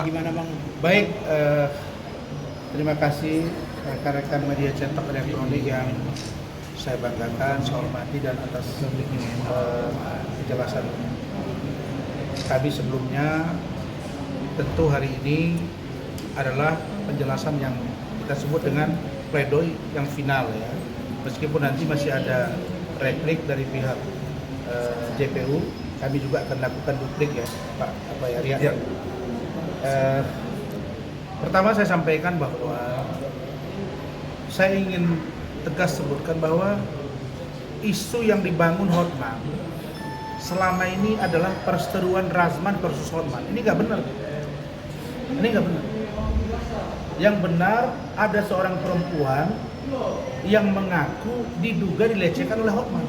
Gimana Bang? Baik, terima kasih rekan-rekan media cetak elektronik yang saya banggakan, saya hormati dan atas penjelasan kami sebelumnya. Tentu hari ini adalah penjelasan yang kita sebut dengan pledoi yang final ya. Meskipun nanti masih ada replik dari pihak JPU, kami juga akan lakukan duplik ya, Pak Riyad. Ya. Pertama saya sampaikan bahwa saya ingin tegas sebutkan bahwa isu yang dibangun Hotman selama ini adalah perseteruan Razman versus Hotman. Ini nggak benar. Ini nggak benar. Yang benar ada seorang perempuan yang mengaku diduga dilecehkan oleh Hotman.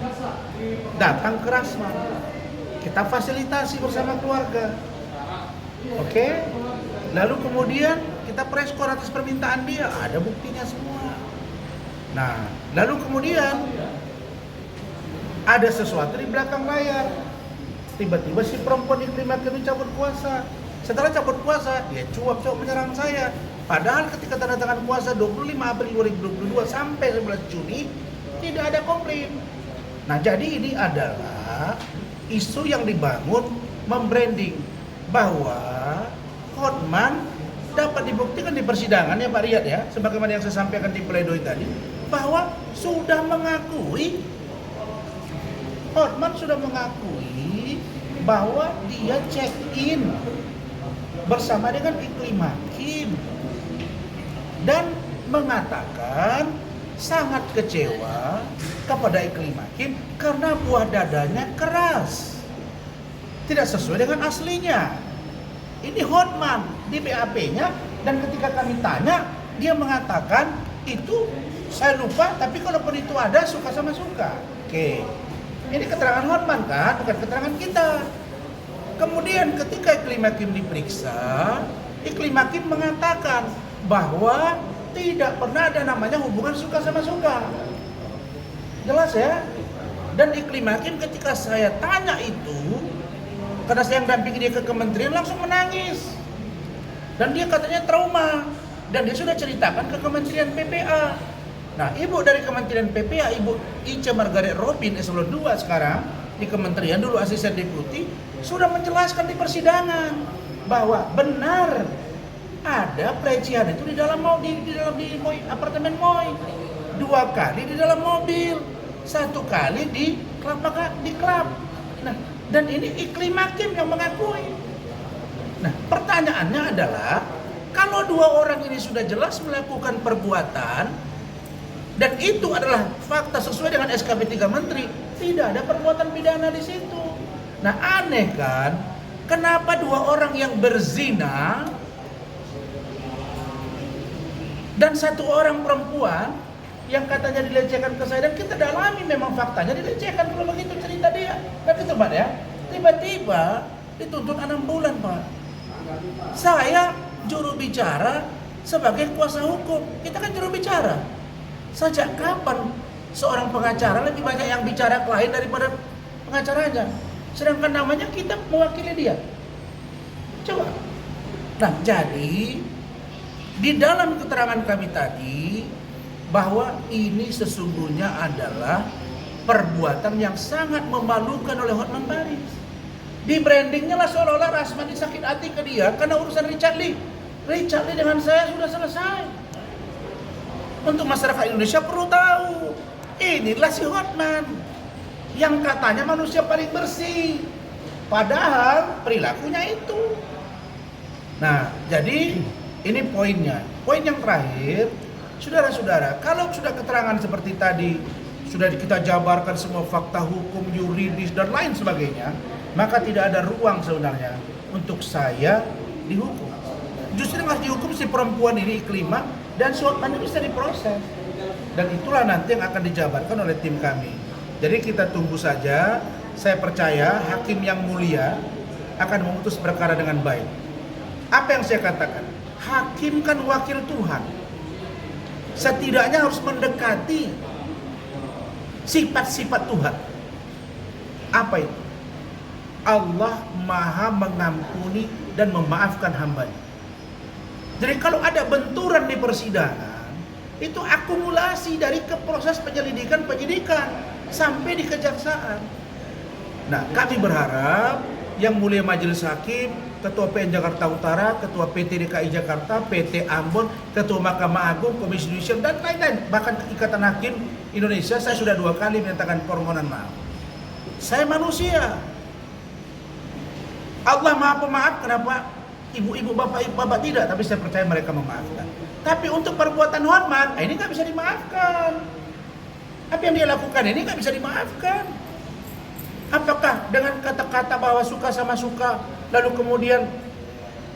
Datang ke Razman. Kita fasilitasi bersama keluarga. Oke? Lalu kemudian kita preskon atas permintaan dia, ada buktinya semua. Nah, lalu kemudian ada sesuatu di belakang layar. Tiba-tiba si perempuan Iklim Hakim ini cabut kuasa. Setelah cabut kuasa, dia cuap-cuap menyerang saya. Padahal ketika tanda tangan kuasa 25 April 2022 sampai 11 Juni tidak ada komplain. Nah, jadi ini adalah isu yang dibangun membranding bahwa Hotman dapat dibuktikan di persidangan ya Pak Riyad ya, sebagaimana yang saya sampaikan di pledoi tadi, bahwa sudah mengakui, Hotman sudah mengakui bahwa dia check in bersama dengan Iklim Hakim dan mengatakan sangat kecewa kepada Iklim Hakim karena buah dadanya keras, tidak sesuai dengan aslinya. Ini Hotman di BAP-nya, dan ketika kami tanya dia mengatakan itu saya lupa, tapi kalaupun itu ada suka sama suka. Oke, ini keterangan Hotman kan, bukan keterangan kita. Kemudian ketika Iklim Hakim diperiksa, Iklim Hakim mengatakan bahwa tidak pernah ada namanya hubungan suka sama suka. Jelas ya? Dan Iklim Hakim ketika saya tanya itu, karena saya yang dampingi dia ke kementerian, langsung menangis. Dan dia katanya trauma. Dan dia sudah ceritakan ke Kementerian PPA. Nah, ibu dari Kementerian PPA, Ibu Ica Margaret Robin, eselon 2 sekarang, di kementerian dulu asisten deputi, sudah menjelaskan di persidangan bahwa benar ada pelecehan itu di dalam apartemen Moy. 2 kali di dalam mobil, 1 kali di klub. Nah, dan ini Iklim Hakim yang mengakui. Nah, pertanyaannya adalah, kalau 2 orang ini sudah jelas melakukan perbuatan dan itu adalah fakta sesuai dengan SKP 3 Menteri, tidak ada perbuatan pidana di situ. Nah, aneh kan? Kenapa 2 orang yang berzina dan 1 orang perempuan yang katanya dilecehkan ke saya, dan kita dalami memang faktanya dilecehkan, kalau begitu cerita dia. Kan gitu Pak ya. Tiba-tiba dituntut 6 bulan Pak. Saya juru bicara sebagai kuasa hukum. Kita kan juru bicara. Sejak kapan seorang pengacara lebih banyak yang bicara klien daripada pengacaranya? Sedangkan namanya kita mewakili dia. Coba. Nah, jadi di dalam keterangan kami tadi, bahwa ini sesungguhnya adalah perbuatan yang sangat memalukan oleh Hotman Paris. Di brandingnya lah seolah-olah Razman sakit hati ke dia karena urusan Richard Lee. Richard Lee dengan saya sudah selesai. Untuk masyarakat Indonesia perlu tahu, inilah si Hotman yang katanya manusia paling bersih, padahal perilakunya itu. Nah, jadi ini poinnya. Poin yang terakhir, saudara-saudara, kalau sudah keterangan seperti tadi, sudah kita jabarkan semua fakta hukum, yuridis, dan lain sebagainya, maka tidak ada ruang sebenarnya untuk saya dihukum. Justru yang harus dihukum si perempuan ini, Iklimah, dan si Hotman ini bisa diproses. Dan itulah nanti yang akan dijabarkan oleh tim kami. Jadi kita tunggu saja, saya percaya hakim yang mulia akan memutus perkara dengan baik. Apa yang saya katakan? Hakim kan wakil Tuhan. Setidaknya harus mendekati sifat-sifat Tuhan. Apa itu? Allah Maha mengampuni dan memaafkan hambanya. Jadi kalau ada benturan di persidangan, itu akumulasi dari ke proses penyidikan sampai di kejaksaan. Nah, kami berharap Yang Mulia Majelis Hakim, Ketua PN Jakarta Utara, Ketua PT DKI Jakarta, PT Ambon, Ketua Mahkamah Agung, Komisi Yudisial, dan lain-lain, bahkan Ikatan Hakim Indonesia, saya sudah 2 kali menyatakan permohonan maaf. Saya manusia. Allah Maha Pemaaf, kenapa ibu-ibu, bapak tidak? Tapi saya percaya mereka memaafkan. Tapi untuk perbuatan hormat, ini nggak bisa dimaafkan. Apa yang dia lakukan ini nggak bisa dimaafkan. Apakah dengan kata-kata bahwa suka sama suka, lalu kemudian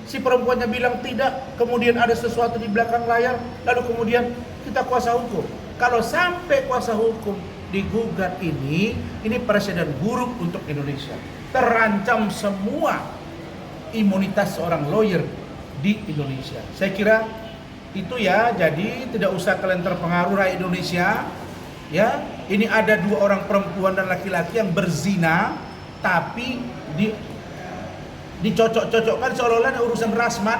si perempuannya bilang tidak, kemudian ada sesuatu di belakang layar, lalu kemudian kita kuasa hukum? Kalau sampai kuasa hukum digugat ini presiden buruk untuk Indonesia. Terancam semua imunitas seorang lawyer di Indonesia. Saya kira itu ya, jadi tidak usah kalian terpengaruh rakyat Indonesia. Ya, ini ada 2 orang perempuan dan laki-laki yang berzina, tapi dicocok-cocokkan seolah-olah ada urusan Rasman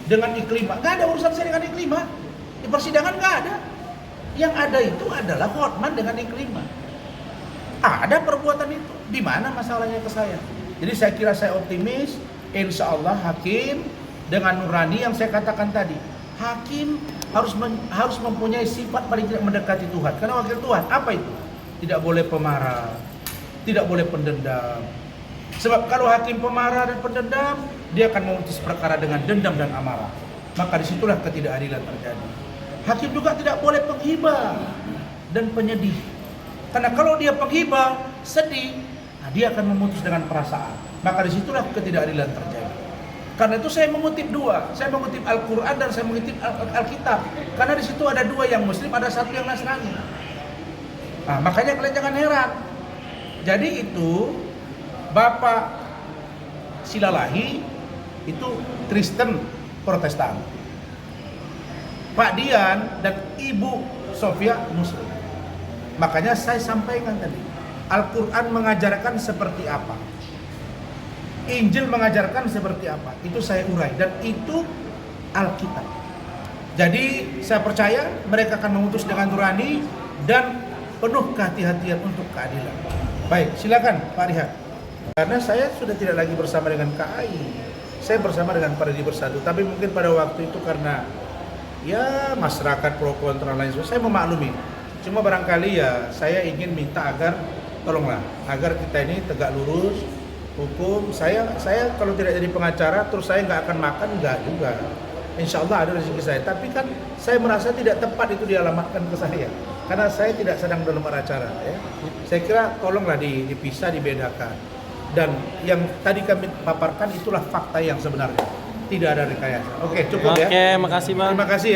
dengan Iklima. Nggak ada urusan saya dengan Iklima. Di persidangan nggak ada. Yang ada itu adalah Hotman dengan Iklima. Ada perbuatan itu. Di mana masalahnya ke saya? Jadi saya kira saya optimis, insya Allah hakim dengan nurani yang saya katakan tadi. Hakim harus mempunyai sifat paling tidak mendekati Tuhan. Karena wakil Tuhan, apa itu? Tidak boleh pemarah, tidak boleh pendendam. Sebab kalau hakim pemarah dan pendendam, dia akan memutus perkara dengan dendam dan amarah. Maka disitulah ketidakadilan terjadi. Hakim juga tidak boleh penghibah dan penyedih. Karena kalau dia penghibah, sedih, dia akan memutus dengan perasaan. Maka disitulah ketidakadilan terjadi. Karena itu saya mengutip 2. Saya mengutip Al-Quran dan saya mengutip Alkitab. Karena di situ ada 2 yang Muslim, ada 1 yang Nasrani. Nah, makanya kalian jangan heran. Jadi itu Bapak Silalahi itu Kristen Protestan. Pak Dian dan Ibu Sofia Muslim. Makanya saya sampaikan tadi, Al-Quran mengajarkan seperti apa, Injil mengajarkan seperti apa, itu saya urai, dan itu Alkitab. Jadi saya percaya mereka akan memutus dengan nurani dan penuh kehati-hatian untuk keadilan. Baik, silakan Pak Rihat. Karena saya sudah tidak lagi bersama dengan KAI, saya bersama dengan Paredi Bersatu. Tapi mungkin pada waktu itu karena ya masyarakat pro kontra lain sebagainya, saya memaklumi. Cuma barangkali ya saya ingin minta agar tolonglah agar kita ini tegak lurus hukum. Saya kalau tidak jadi pengacara terus saya nggak akan makan, nggak juga. Insya Allah ada rezeki saya. Tapi kan saya merasa tidak tepat itu dialamatkan ke saya karena saya tidak sedang dalam acara. Ya. Saya kira tolonglah dipisah, dibedakan. Dan yang tadi kami paparkan itulah fakta yang sebenarnya. Tidak ada rekayasa. Oke, cukup ya. Oke, makasih Bang. Terima kasih ya.